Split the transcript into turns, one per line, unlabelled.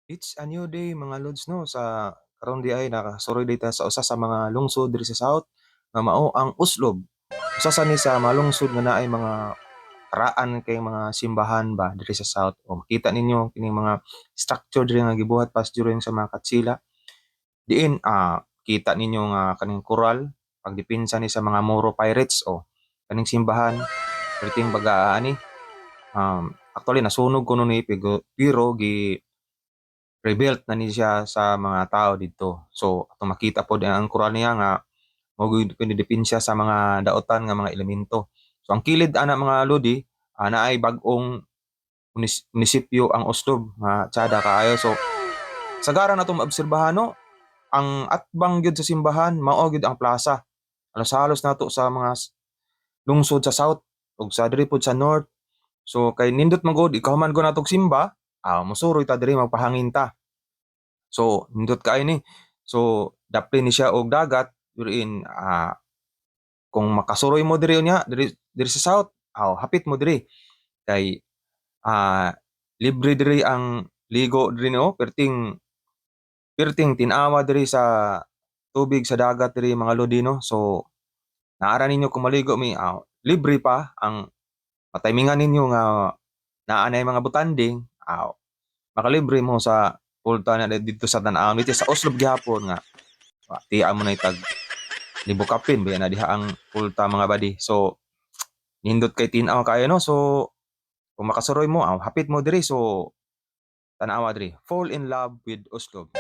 It's a new day mga lods no sa karon di ay nakasuroy dita sa usa sa mga lungsod diri sa South nga mao ang Uslob. Usa sa ni sa mga lungsod nga naay mga karaan kay mga simbahan ba diri sa South. O makita ninyo kining mga structure diri nga gibuhat pas during sa mga Katsila. Diin kita ninyo nga kaning koral pagdepensa ni sa mga Moro Pirates o kaning simbahan perting baga ani actually nasunog kuno ni pero rebuilt na ni siya sa mga tao didto. So atong makita pod ang koral niya nga mao gyud pinidepensya sa mga daotan nga mga elemento. So ang kilid ana mga lodi naay bag-ong munisipyo ang Oslob nga tiada kaayo. So sagara na 'tong maobserbahan no, ang atbang gyud sa simbahan mao gyud ang plaza. Halos-halos nato sa mga lungsod sa South ug sa diri pod sa North. So kay nindot man gud ikaw man gud natong simba, mosuroy ta diri magpahangin ta. So nindot kaayo ni. So dapli ni siya og dagat wherein kung makasuroy mo diri unya diri sa South, hapit mo diri kay ah, libre diri ang ligo diri no perting perting tin-awa diri sa tubig sa dagat diri mga lodi no. So naara ninyo kung maligo mi libre pa ang matimingan ninyo nga naa nay mga butanding makalibre mo sa pulta na dito sa tan-aw dito sa Oslob gihapon nga tian mo na tag libo kapin baya na diha ang pulta mga badi. So nindot kay tin-aw kayo no. So kung makasuroy mo hapit mo diri so tan-awa diri fall in love with Oslob.